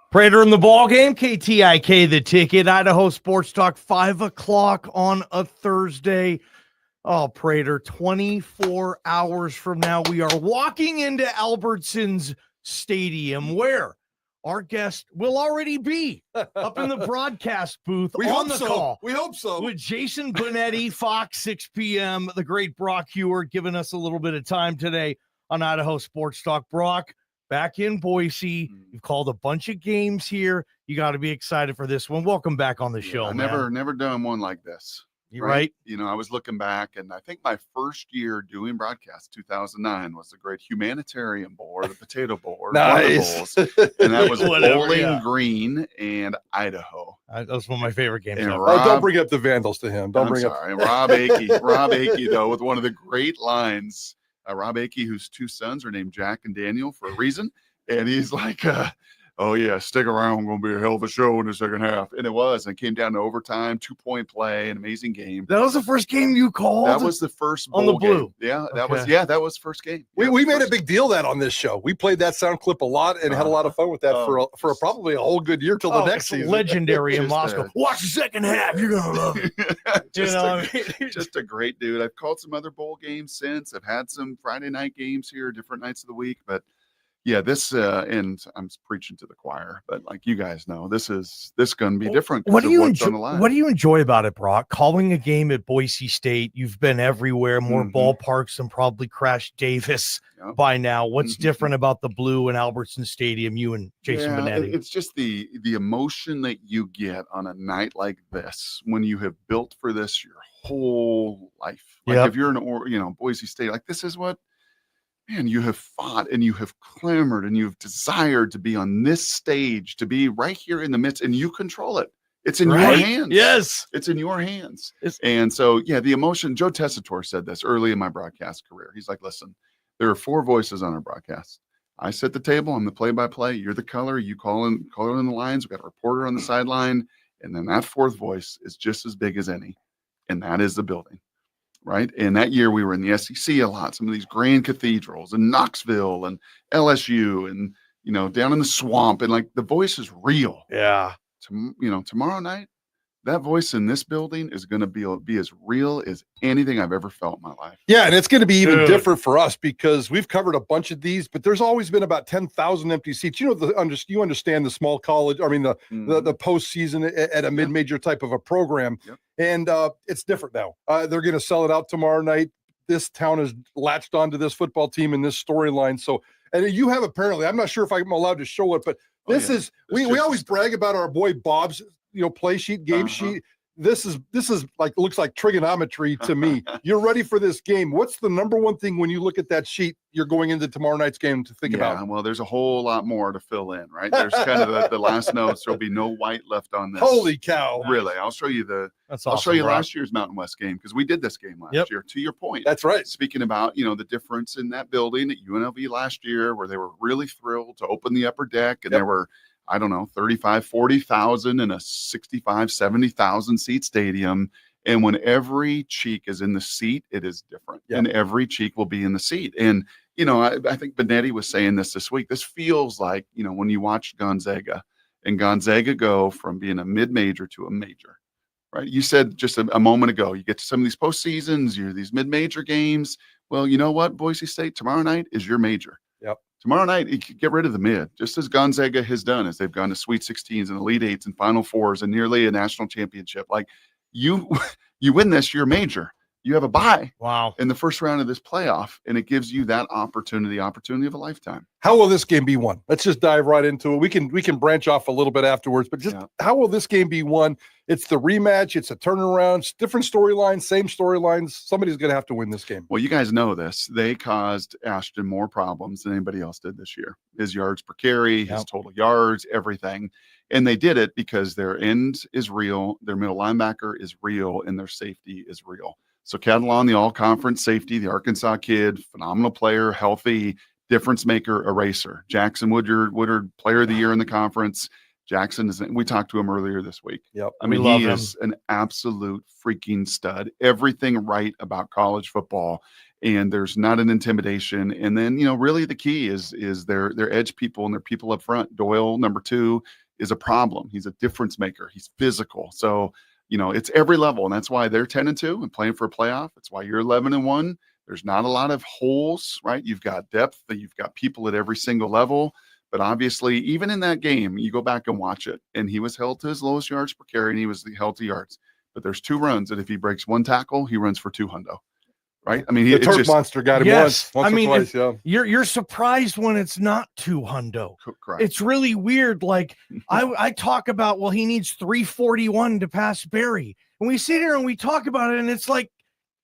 Prater in the Ballgame, KTIK, the ticket, Idaho Sports Talk, 5 o'clock on a Thursday. Oh, Prater, 24 hours from now, we are walking into Albertsons Stadium, where our guest will already be up in the broadcast booth on the call. We hope so. With Jason Benetti, Fox, 6 p.m., the great Brock Huard giving us a little bit of time today on Idaho Sports Talk. Brock, back in Boise. You've called a bunch of games here. You got to be excited for this one. Welcome back on the show, I've man. never done one like this. You right? You know, I was looking back, and I think my first year doing broadcast, 2009, was the great Humanitarian Bowl or the Potato Bowl or one of the bowls. And that was Bowling Green and Idaho. That was one of my favorite games And ever. Don't bring up the Vandals to him. Don't bring up. And Rob Akey, though, with one of the great lines. Rob Akey, whose two sons are named Jack and Daniel for a reason. And he's like, oh, yeah, stick around. Going to be a hell of a show in the second half. And it was. And it came down to overtime, 2-point play, an amazing game. That was the first game you called? That was the first bowl on the blue. Game. Yeah, that Okay. was first game. We made a big deal of that on this show. We played that sound clip a lot and had a lot of fun with that for probably a whole good year till the next season. Legendary in Moscow. Watch the second half. You're going to love it. Just a great dude. I've called some other bowl games since. I've had some Friday night games here, different nights of the week. But yeah, this and I'm preaching to the choir, but like you guys know, this going to be different. What do you enjoy about it, Brock? Calling a game at Boise State. You've been everywhere, more ballparks than probably Crash Davis by now. What's different about the blue and Albertsons Stadium? You and Jason Benetti. It's just the emotion that you get on a night like this when you have built for this your whole life. Like if you're in Boise State, like this is what. Man, you have fought and you have clamored and you've desired to be on this stage, to be right here in the midst, and you control it. It's in your hands. Yes. It's in your hands. And so, the emotion, Joe Tessitore said this early in my broadcast career. He's like, listen, there are 4 voices on our broadcast. I set the table. I'm the play-by-play. You're the color. You call in the lines. We've got a reporter on the sideline. And then that 4th voice is just as big as any. And that is the building. Right. And that year we were in the SEC a lot, some of these grand cathedrals in Knoxville and LSU and, down in the swamp. And like the voice is real. Yeah. Tomorrow night, that voice in this building is going to be as real as anything I've ever felt in my life. Yeah. And it's going to be even different for us because we've covered a bunch of these, but there's always been about 10,000 empty seats. You understand the small college, the postseason at a mid-major type of a program. Yep. And it's different now. They're going to sell it out tomorrow night. This town has latched onto this football team and this storyline. So, and you have apparently, I'm not sure if I'm allowed to show it, but we always brag about our boy Bob's, play sheet, game sheet. This is like, looks like trigonometry to me. You're ready for this game. What's the number one thing when you look at that sheet you're going into tomorrow night's game to think about? Well, there's a whole lot more to fill in, right? There's kind of the last notes. There'll be no white left on this. Holy cow. Really. I'll show you I'll show you last year's Mountain West game because we did this game last year, to your point. That's right. Speaking about, the difference in that building at UNLV last year where they were really thrilled to open the upper deck and there were 35, 40,000 in a 65, 70,000 seat stadium. And when every cheek is in the seat, it is different. Yep. And every cheek will be in the seat. And, I think Benetti was saying this week. This feels like, when you watch Gonzaga and Gonzaga go from being a mid-major to a major, right? You said just a moment ago, you get to some of these postseasons, these mid-major games. Well, you know what, Boise State, tomorrow night is your major. Yep. Tomorrow night, you could get rid of the mid, just as Gonzaga has done, as they've gone to Sweet 16s and Elite 8s and Final Fours and nearly a national championship. Like you win this, you're major. You have a bye in the first round of this playoff, and it gives you that opportunity of a lifetime. How will this game be won? Let's just dive right into it. We can branch off a little bit afterwards, but how will this game be won? It's the rematch. It's a turnaround. It's different storylines, same storylines. Somebody's going to have to win this game. Well, you guys know this. They caused Ashton more problems than anybody else did this year. His yards per carry, his total yards, everything. And they did it because their end is real, their middle linebacker is real, and their safety is real. So Catalan, the all-conference safety, the Arkansas kid, phenomenal player, healthy, difference maker, eraser. Jackson Woodard, player of the year in the conference. Jackson we talked to him earlier this week. Yep. I mean, he is an absolute freaking stud. Everything right about college football. and there's not an intimidation. And then, really the key is their edge people and their people up front. Doyle, number 2, is a problem. He's a difference maker. He's physical. So, it's every level, and that's why they're 10-2 and playing for a playoff. It's why you're 11-1. There's not a lot of holes, right? You've got depth, you've got people at every single level. But obviously, even in that game, you go back and watch it, and he was held to his lowest yards per carry, and he was held to yards. But there's 2 runs that if he breaks 1 tackle, he runs for 2 hundo. Right? I mean, the Turk monster got him once or twice. Yeah, you're surprised when it's not 2 hundo. Correct. It's really weird. Like I talk about, well, he needs 341 to pass Barry, and we sit here and we talk about it, and it's like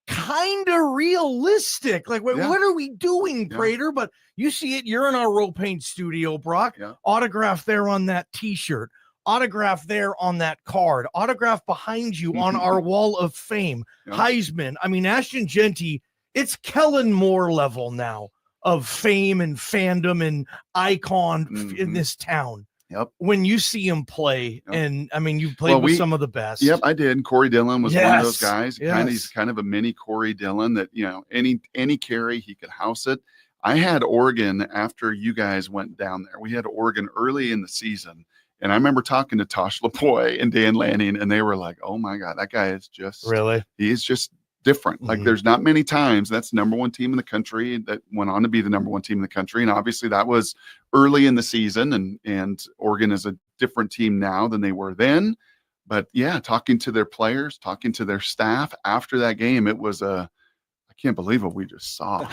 kind of realistic. Like, what are we doing, Prater? But you see it. You're in our roll paint studio, Brock. Yeah. Autograph there on that T-shirt. Autograph there on that card, autograph behind you on our wall of fame. Yep. Heisman. I mean, Ashton Jeanty, it's Kellen Moore level now of fame and fandom and icon in this town. Yep. When you see him play, and I mean, you played with some of the best. Yep, I did. Corey Dillon was one of those guys. Yes. He's kind of a mini Corey Dillon that, any carry, he could house it. I had Oregon after you guys went down there. We had Oregon early in the season. And I remember talking to Tosh LaPoy and Dan Lanning, and they were like, oh my God, that guy is just he's just different. Like, there's not many times. That's the number 1 team in the country that went on to be the number 1 team in the country. And obviously that was early in the season, and Oregon is a different team now than they were then. But yeah, talking to their players, talking to their staff after that game, it was I can't believe what we just saw.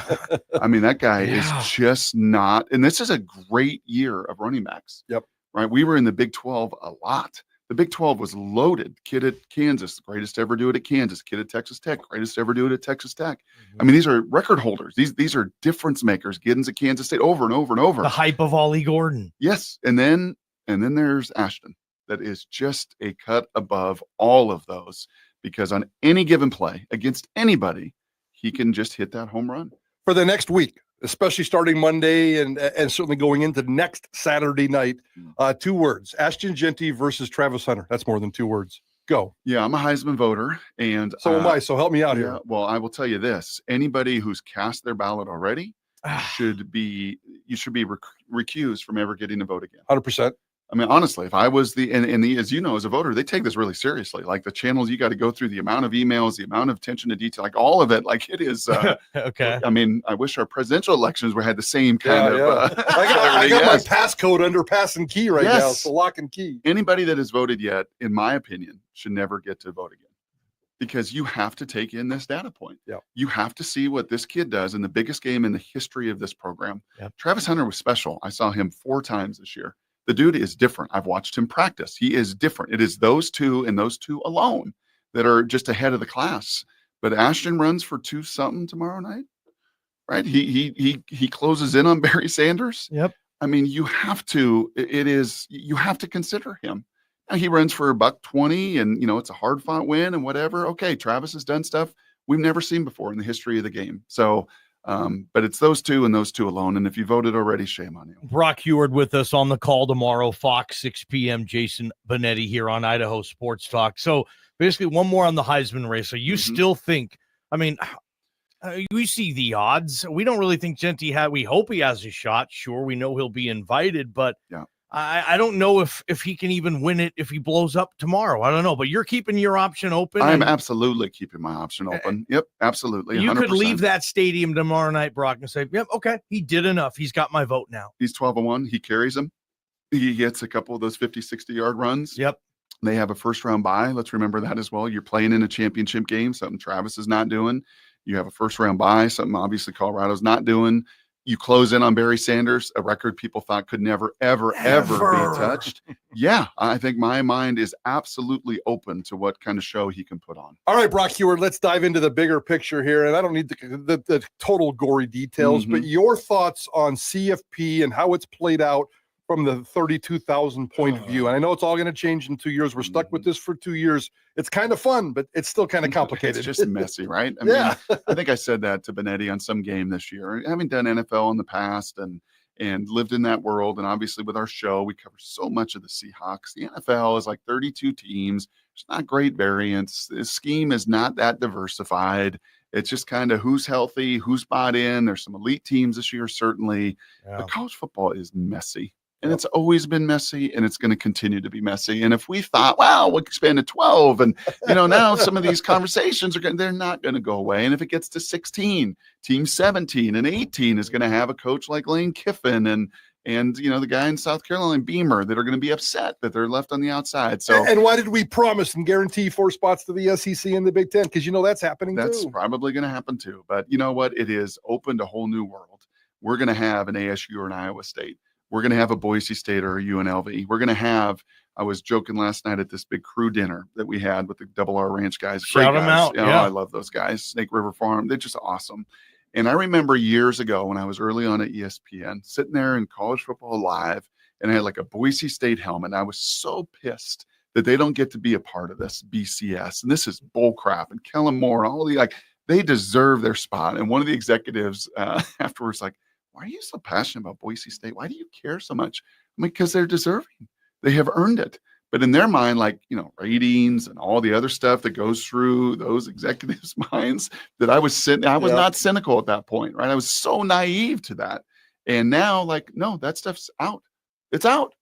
I mean, that guy is just not, and this is a great year of running backs. Yep. Right. We were in the Big 12 a lot. The Big 12 was loaded. Kid at Kansas, greatest to ever do it at Kansas. Kid at Texas Tech, greatest to ever do it at Texas Tech. I mean, these are record holders. These are difference makers. Giddens at Kansas State over and over and over. The hype of Ollie Gordon. Yes. And then there's Ashton. That is just a cut above all of those, because on any given play against anybody, he can just hit that home run. For the next week, especially starting Monday and certainly going into next Saturday night. 2 words: Ashton Jeanty versus Travis Hunter. That's more than 2 words. Go. Yeah, I'm a Heisman voter, and so am I. So help me out here. Well, I will tell you this: anybody who's cast their ballot already should be recused from ever getting a vote again. 100%. I mean, honestly, if I was as you know, as a voter, they take this really seriously. Like the channels you got to go through, the amount of emails, the amount of attention to detail, like all of it, like it is. Okay. I mean, I wish our presidential elections had the same kind of. I got my passcode under pass and key right now. So lock and key. Anybody that has voted yet, in my opinion, should never get to vote again, because you have to take in this data point. Yeah. You have to see what this kid does in the biggest game in the history of this program. Yep. Travis Hunter was special. I saw him 4 times this year. The dude is different. I've watched him practice. He is different. It is those 2 and those 2 alone that are just ahead of the class. But Ashton runs for 2 something tomorrow night, right? He closes in on Barry Sanders. Yep. I mean, you have to consider him. Now, he runs for $120, and it's a hard fought win and whatever. Okay, Travis has done stuff we've never seen before in the history of the game. So. But it's those 2 and those 2 alone. And if you voted already, shame on you. Brock Huard with us on the call tomorrow, Fox 6 p.m. Jason Benetti here on Idaho Sports Talk. So basically one more on the Heisman race. So you still think, I mean, we see the odds. We don't really think Jeanty we hope he has a shot. Sure, we know he'll be invited, but I don't know if he can even win it if he blows up tomorrow. I don't know, but you're keeping your option open. I'm absolutely keeping my option open. Yep, absolutely. 100%. You could leave that stadium tomorrow night, Brock, and say, yep, okay, he did enough. He's got my vote now. He's 12-1. He carries them. He gets a couple of those 50, 60-yard runs. Yep. They have a first-round bye. Let's remember that as well. You're playing in a championship game, something Travis is not doing. You have a first-round bye, something obviously Colorado's not doing. You close in on Barry Sanders, a record people thought could never, ever be touched. Yeah, I think my mind is absolutely open to what kind of show he can put on. All right, Brock Huard, let's dive into the bigger picture here. And I don't need the total gory details, but your thoughts on CFP and how it's played out from the 32,000 point of view. And I know it's all going to change in 2 years. We're stuck with this for 2 years. It's kind of fun, but it's still kind of complicated. It's just messy, right? I mean, I think I said that to Benetti on some game this year. Having done NFL in the past and lived in that world, and obviously with our show, we cover so much of the Seahawks. The NFL is like 32 teams. It's not great variance. The scheme is not that diversified. It's just kind of who's healthy, who's bought in. There's some elite teams this year, certainly. Yeah. But college football is messy. And it's always been messy, and it's going to continue to be messy. And if we thought, wow, we'll expand to 12, and now some of these conversations they're not going to go away. And if it gets to 16, team 17 and 18 is going to have a coach like Lane Kiffin and the guy in South Carolina, Beamer, that are going to be upset that they're left on the outside. So, and why did we promise and guarantee 4 spots to the SEC and the Big Ten? Because that's happening too. That's probably going to happen too. But you know what? It is opened a whole new world. We're going to have an ASU or an Iowa State. We're going to have a Boise State or a UNLV. We're going to have, I was joking last night at this big crew dinner that we had with the Double R Ranch guys. Shout them out. I love those guys. Snake River Farm. They're just awesome. And I remember years ago when I was early on at ESPN, sitting there in College Football Live, and I had like a Boise State helmet. And I was so pissed that they don't get to be a part of this BCS. And this is bullcrap. And Kellen Moore and all they deserve their spot. And one of the executives afterwards, like, why are you so passionate about Boise State? Why do you care so much? I mean, because they're deserving. They have earned it. But in their mind, ratings and all the other stuff that goes through those executives' minds, that I was not cynical at that point, right? I was so naive to that. And now, no, that stuff's out. It's out.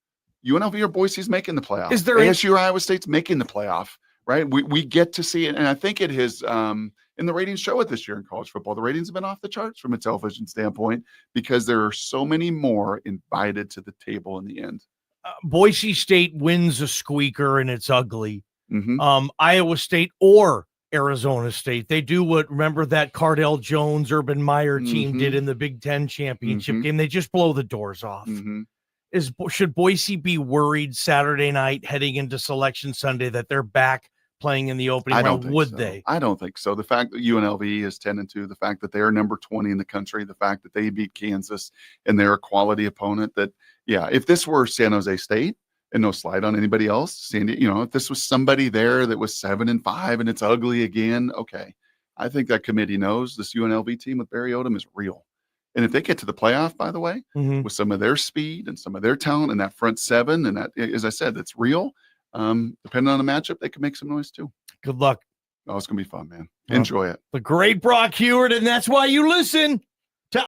UNLV or Boise's making the playoff. Is there ASU or Iowa State's making the playoff, right? We get to see it. And I think it has, and the ratings show it this year in college football. The ratings have been off the charts from a television standpoint because there are so many more invited to the table in the end. Boise State wins a squeaker and it's ugly. Mm-hmm. Iowa State or Arizona State. They do remember that Cardell Jones, Urban Meyer team did in the Big Ten championship game. They just blow the doors off. Mm-hmm. Should Boise be worried Saturday night heading into Selection Sunday that they're back playing in the opening round? Would they? I don't think so. The fact that UNLV is 10-2, the fact that they're number 20 in the country, the fact that they beat Kansas and they're a quality opponent, that if this were San Jose State, and no slide on anybody else, if this was somebody there that was 7-5 and it's ugly again, okay. I think that committee knows this UNLV team with Barry Odom is real. And if they get to the playoff, by the way, with some of their speed and some of their talent and that front seven, and that, as I said, that's real. Depending on the matchup, they can make some noise too. Good luck. Oh, it's going to be fun, man. Enjoy it. The great Brock Huard, and that's why you listen